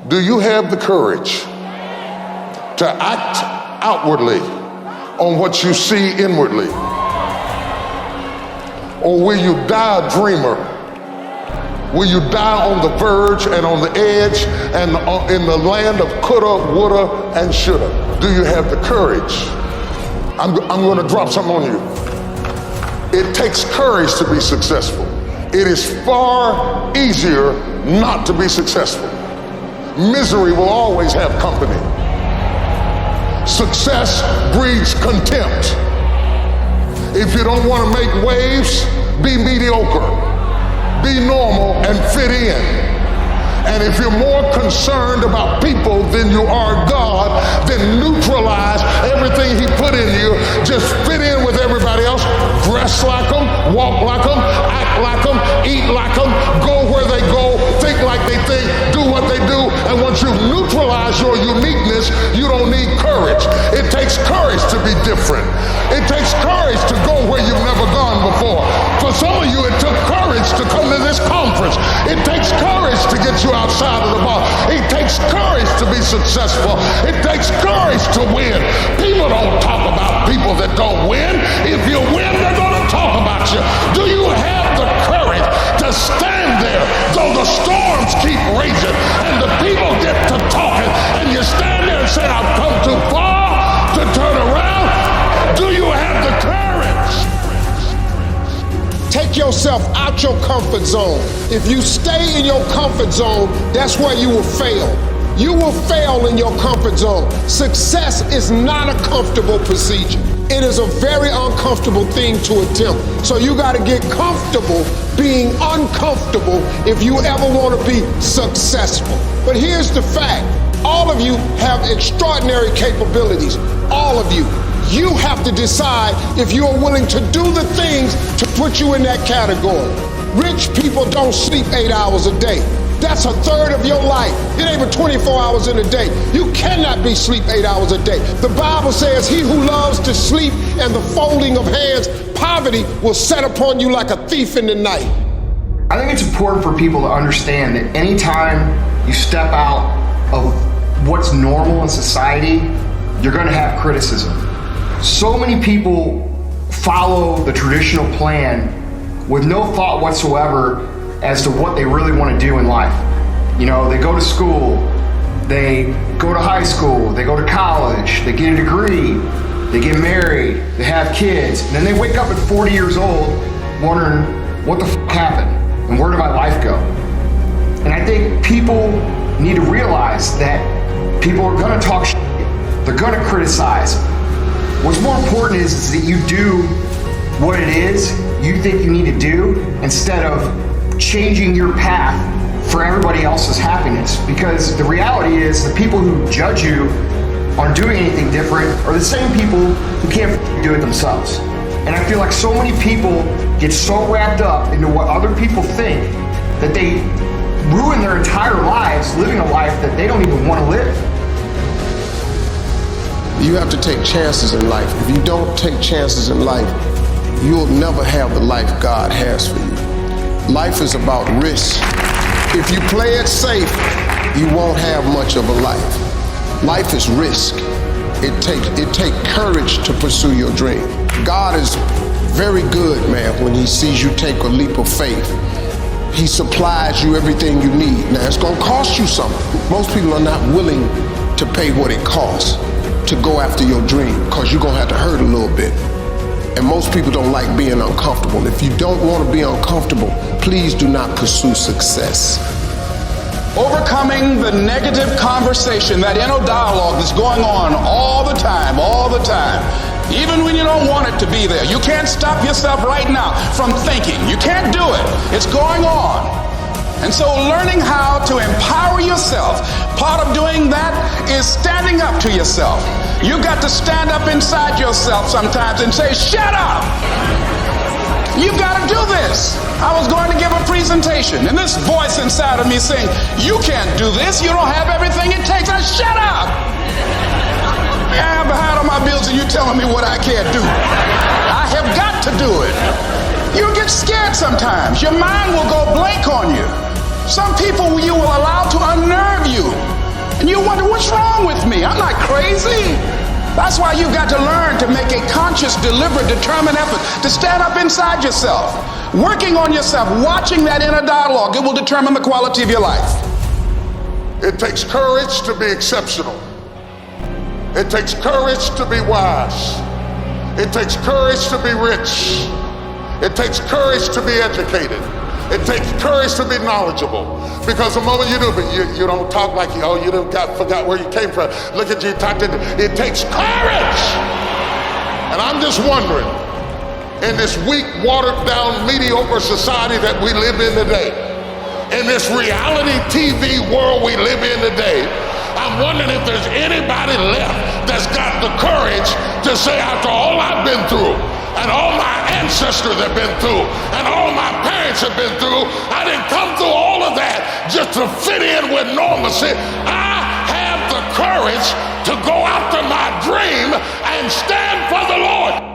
Do you have the courage to act outwardly on what you see inwardly? Or will you die a dreamer? Will you die on the verge and on the edge and in the land of coulda, woulda, and shoulda? Do you have the courage? I'm going to drop something on you. It takes courage to be successful. It is far easier not to be successful. Misery will always have company. Success breeds contempt. If you don't want to make waves, be mediocre. Be normal and fit in. And if you're more concerned about people than you are God, then neutralize everything He put in you. Just fit in with everybody else. Dress like them, walk like them, act like them, eat like them, go where they go, think like they think, do what they do. And once you've neutralized your uniqueness, you don't need courage. It takes courage to be different. It takes courage to go where you've never gone before. For some of you, it took courage to come to this conference. It takes courage to get you outside of the bar. It takes courage to be successful. It takes courage to win. People don't talk about people that don't win. If you win, they're going to talk about you. Do you have the courage to stand there though the storms keep raging and the people get to talking and you stand there and say, I've come too far to turn around? Do you have the courage? Take yourself out your comfort zone. If you stay in your comfort zone, that's where you will fail. You will fail in your comfort zone. Success is not a comfortable procedure. It is a very uncomfortable thing to attempt. So you got to get comfortable being uncomfortable if you ever want to be successful. But here's the fact. All of you have extraordinary capabilities. All of you. You have to decide if you are willing to do the things to put you in that category. Rich people don't sleep 8 hours a day. That's a third of your life. It ain't but 24 hours in a day. You cannot be sleep 8 hours a day. The Bible says he who loves to sleep and the folding of hands, poverty will set upon you like a thief in the night. I think it's important for people to understand that anytime you step out of what's normal in society, you're going to have criticism. So many people follow the traditional plan with no thought whatsoever as to what they really want to do in life. You know, they go to school, they go to high school, they go to college, they get a degree, they get married, they have kids, and then they wake up at 40 years old wondering what the f happened and where did my life go? And I think people need to realize that people are going to talk shit, they're going to criticize. What's more important is that you do what it is you think you need to do instead of changing your path for everybody else's happiness. Because the reality is the people who judge you on doing anything different are the same people who can't do it themselves. And I feel like so many people get so wrapped up into what other people think that they ruin their entire lives living a life that they don't even want to live. You have to take chances in life. If you don't take chances in life, you'll never have the life God has for you. Life is about risk. If you play it safe, you won't have much of a life. Life is risk. It takes courage to pursue your dream. God is very good, man, when He sees you take a leap of faith. He supplies you everything you need. Now, it's going to cost you something. Most people are not willing to pay what it costs to go after your dream, because you're going to have to hurt a little bit. And most people don't like being uncomfortable. If you don't want to be uncomfortable, please do not pursue success. Overcoming the negative conversation, that inner dialogue that's going on all the time, even when you don't want it to be there. You can't stop yourself right now from thinking. You can't do it. It's going on. And so learning how to empower yourself, part of doing that is standing up to yourself. You got to stand up inside yourself sometimes and say, shut up! You've got to do this. I was going to give a presentation, and this voice inside of me saying, you can't do this. You don't have everything it takes. I shut up! I'm behind on my bills and you telling me what I can't do. I have got to do it. You get scared sometimes. Your mind will go blank on you. Some people you will allow to unnerve you wrong with me? I'm not crazy. That's why you've got to learn to make a conscious, deliberate, determined effort to stand up inside yourself, working on yourself, watching that inner dialogue. It will determine the quality of your life. It takes courage to be exceptional. It takes courage to be wise. It takes courage to be rich. It takes courage to be educated. It takes courage to be knowledgeable. Because the moment you do, but you don't talk like you forgot where you came from. Look at you talking. It takes courage. And I'm just wondering, in this weak, watered down, mediocre society that we live in today, in this reality TV world we live in today, I'm wondering if there's anybody left that's got the courage to say, after all I've been through, and all my ancestors have been through, and all my parents have been through, I didn't come through all of that just to fit in with normalcy. I have the courage to go after my dream and stand for the Lord.